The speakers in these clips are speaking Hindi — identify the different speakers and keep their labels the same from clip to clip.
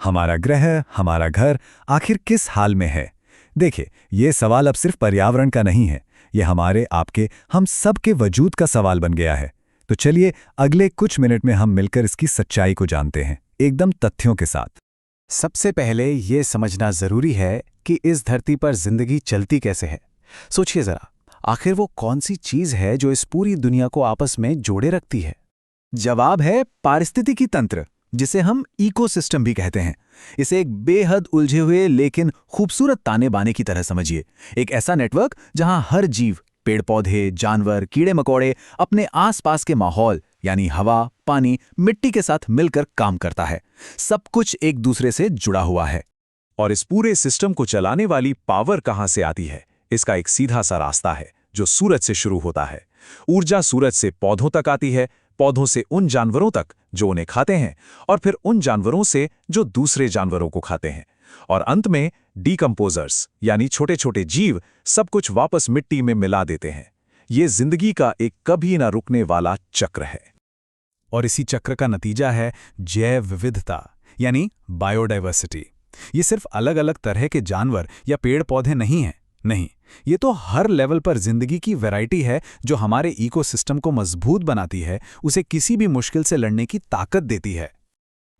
Speaker 1: हमारा ग्रह, हमारा घर आखिर किस हाल में है? देखिए, ये सवाल अब सिर्फ पर्यावरण का नहीं है, ये हमारे, आपके, हम सब के वजूद का सवाल बन गया है। तो चलिए अगले कुछ मिनट में हम मिलकर इसकी सच्चाई को जानते हैं, एकदम तथ्यों के साथ।
Speaker 2: सबसे पहले ये समझना जरूरी है कि इस धरती पर जिंदगी चलती कैसे है। सोचिए जरा, आखिर वो कौन सी चीज है जो इस पूरी दुनिया को आपस में जोड़े रखती है?
Speaker 1: जवाब है पारिस्थितिकी तंत्र, जिसे हम इकोसिस्टम भी कहते हैं। इसे एक बेहद उलझे हुए लेकिन खूबसूरत ताने बाने की तरह समझिए। एक ऐसा नेटवर्क जहां हर जीव, पेड़ पौधे, जानवर, कीड़े मकोड़े अपने आसपास के माहौल यानी हवा, पानी, मिट्टी के साथ मिलकर काम करता है। सब कुछ एक दूसरे से जुड़ा हुआ है।
Speaker 3: और इस पूरे सिस्टम को चलाने वाली पावर कहाँ से आती है? इसका एक सीधा सा रास्ता है जो सूरज से शुरू होता है। ऊर्जा सूरज से पौधों तक आती है, पौधों से उन जानवरों तक जो उन्हें खाते हैं, और फिर उन जानवरों से जो दूसरे जानवरों को खाते हैं, और अंत में डीकंपोजर्स यानी छोटे छोटे जीव सब कुछ वापस मिट्टी में मिला देते हैं। ये जिंदगी का एक कभी ना रुकने वाला चक्र है।
Speaker 1: और इसी चक्र का नतीजा है जैव विविधता यानी बायोडाइवर्सिटी। ये सिर्फ अलग अलग तरह के जानवर या पेड़ पौधे नहीं हैं, नहीं, ये तो हर लेवल पर जिंदगी की वैरायटी है जो हमारे इकोसिस्टम को मजबूत बनाती है, उसे किसी भी मुश्किल से लड़ने की ताकत देती है।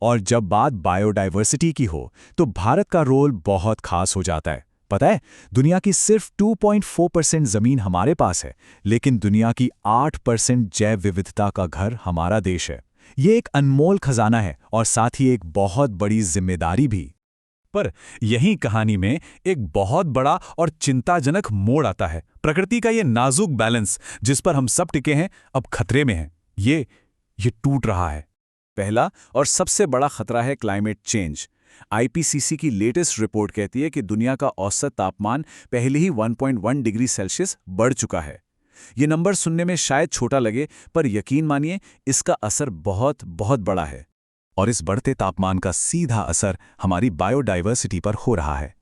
Speaker 3: और जब बात बायोडाइवर्सिटी की हो तो भारत का रोल बहुत खास हो जाता है। पता है, दुनिया की सिर्फ 2.4% जमीन हमारे पास है, लेकिन दुनिया की 8% जैव विविधता का घर हमारा देश है। ये एक अनमोल खजाना है और साथ ही एक बहुत बड़ी जिम्मेदारी भी।
Speaker 1: पर यही कहानी में एक बहुत बड़ा और चिंताजनक मोड़ आता है। प्रकृति का ये नाजुक बैलेंस जिस पर हम सब टिके हैं, अब खतरे में है। ये टूट रहा है। पहला और सबसे बड़ा खतरा है क्लाइमेट चेंज। आईपीसीसी की लेटेस्ट रिपोर्ट कहती है कि दुनिया का औसत तापमान पहले ही 1.1 डिग्री सेल्सियस बढ़ चुका है। ये नंबर सुनने में शायद छोटा लगे, पर यकीन मानिए इसका असर बहुत बहुत बड़ा है। और इस बढ़ते तापमान का सीधा असर हमारी बायोडाइवर्सिटी पर हो रहा है।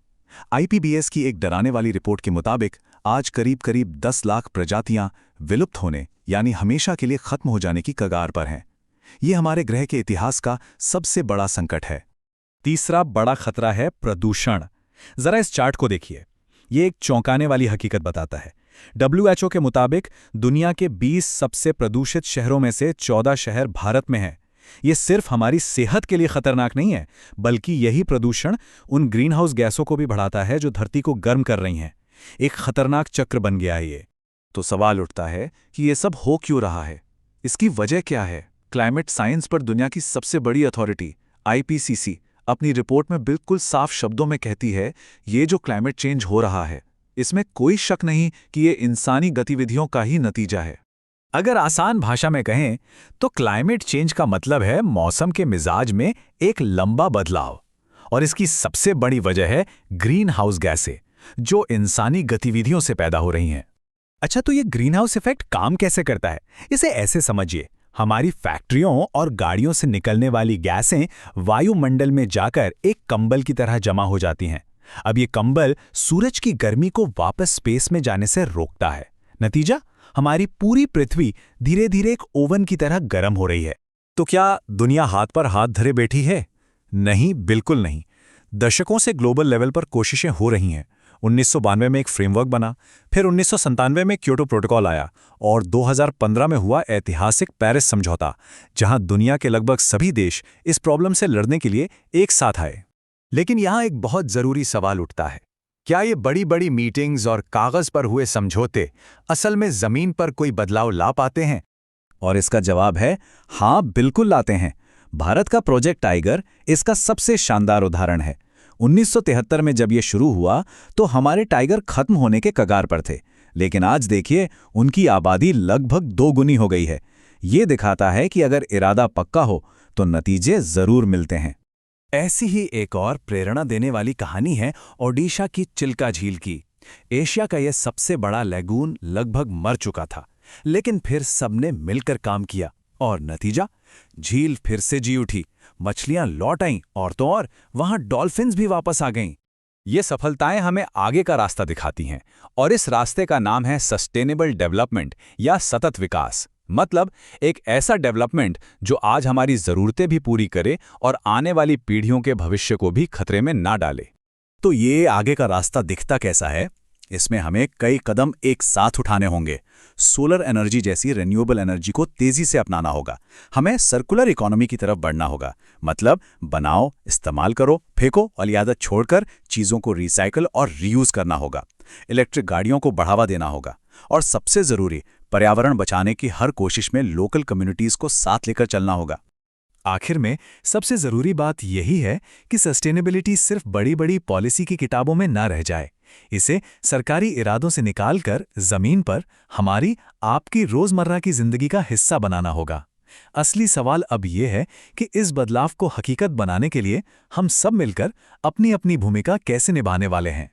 Speaker 1: आईपीबीएस की एक डराने वाली रिपोर्ट के मुताबिक आज करीब 10 लाख प्रजातियां विलुप्त होने यानी हमेशा के लिए खत्म हो जाने की कगार पर हैं। ये हमारे ग्रह के इतिहास का सबसे बड़ा संकट है। तीसरा बड़ा खतरा है प्रदूषण। जरा इस चार्ट को देखिए, ये एक चौंकाने वाली हकीकत बताता है। WHO के मुताबिक दुनिया के 20 सबसे प्रदूषित शहरों में से 14 शहर भारत में हैं। ये सिर्फ हमारी सेहत के लिए खतरनाक नहीं है, बल्कि यही प्रदूषण उन ग्रीनहाउस गैसों को भी बढ़ाता है जो धरती को गर्म कर रही हैं। एक खतरनाक चक्र बन गया है ये।
Speaker 3: तो सवाल उठता है कि ये सब हो क्यों रहा है? इसकी वजह क्या है? क्लाइमेट साइंस पर दुनिया की सबसे बड़ी अथॉरिटी आईपीसीसी अपनी रिपोर्ट में बिल्कुल साफ शब्दों में कहती है, ये जो क्लाइमेट चेंज हो रहा है, इसमें कोई शक नहीं कि ये इंसानी गतिविधियों का ही नतीजा है।
Speaker 1: अगर आसान भाषा में कहें तो क्लाइमेट चेंज का मतलब है मौसम के मिजाज में एक लंबा बदलाव, और इसकी सबसे बड़ी वजह है ग्रीन हाउस गैसें जो इंसानी गतिविधियों से पैदा हो रही हैं। अच्छा, तो ये ग्रीन हाउस इफेक्ट काम कैसे करता है? इसे ऐसे समझिए, हमारी फैक्ट्रियों और गाड़ियों से निकलने वाली गैसें वायुमंडल में जाकर एक कंबल की तरह जमा हो जाती हैं। अब ये कंबल सूरज की गर्मी को वापस स्पेस में जाने से रोकता है। नतीजा, हमारी पूरी पृथ्वी धीरे धीरे एक ओवन की तरह गर्म हो रही है। तो क्या दुनिया हाथ पर हाथ धरे बैठी है? नहीं, बिल्कुल नहीं। दशकों से ग्लोबल लेवल पर कोशिशें हो रही हैं। 1992 में एक फ्रेमवर्क बना, फिर 1997 में क्योटो प्रोटोकॉल आया, और 2015 में हुआ ऐतिहासिक पेरिस समझौता, जहां दुनिया के लगभग सभी देश इस प्रॉब्लम से लड़ने के लिए एक साथ आए। लेकिन यहां एक बहुत जरूरी सवाल उठता है, क्या ये बड़ी बड़ी मीटिंग्स और कागज पर हुए समझौते असल में जमीन पर कोई बदलाव ला पाते हैं? और इसका जवाब है हाँ, बिल्कुल लाते हैं। भारत का प्रोजेक्ट टाइगर इसका सबसे शानदार उदाहरण है। 1973 में जब ये शुरू हुआ तो हमारे टाइगर खत्म होने के कगार पर थे, लेकिन आज देखिए उनकी आबादी लगभग 2 गुनी हो गई है। ये दिखाता है कि अगर इरादा पक्का हो तो नतीजे जरूर मिलते हैं। ऐसी ही एक और प्रेरणा देने वाली कहानी है ओडिशा की चिल्का झील की। एशिया का यह सबसे बड़ा लैगून लगभग मर चुका था, लेकिन फिर सबने मिलकर काम किया और नतीजा, झील फिर से जी उठी, मछलियां लौट आईं और तो और वहां डॉल्फिन्स भी वापस आ गईं। ये सफलताएं हमें आगे का रास्ता दिखाती हैं, और इस रास्ते का नाम है सस्टेनेबल डेवलपमेंट या सतत विकास। मतलब एक ऐसा डेवलपमेंट जो आज हमारी ज़रूरतें भी पूरी करे और आने वाली पीढ़ियों के भविष्य को भी खतरे में ना डाले।
Speaker 2: तो ये आगे का रास्ता दिखता कैसा है? इसमें हमें कई कदम एक साथ उठाने होंगे। सोलर एनर्जी जैसी रिन्यूएबल एनर्जी को तेजी से अपनाना होगा। हमें सर्कुलर इकोनॉमी की तरफ बढ़ना होगा, मतलब बनाओ, इस्तेमाल करो, फेंको वाली आदत छोड़कर चीज़ों को रिसाइकल और रीयूज करना होगा। इलेक्ट्रिक गाड़ियों को बढ़ावा देना होगा और सबसे ज़रूरी, पर्यावरण बचाने की हर कोशिश में लोकल कम्युनिटीज़ को साथ लेकर चलना होगा।
Speaker 1: आखिर में सबसे ज़रूरी बात यही है कि सस्टेनेबिलिटी सिर्फ बड़ी बड़ी पॉलिसी की किताबों में ना रह जाए। इसे सरकारी इरादों से निकालकर ज़मीन पर हमारी आपकी रोज़मर्रा की ज़िंदगी का हिस्सा बनाना होगा। असली सवाल अब ये है कि इस बदलाव को हकीकत बनाने के लिए हम सब मिलकर अपनी अपनी भूमिका कैसे निभाने वाले हैं।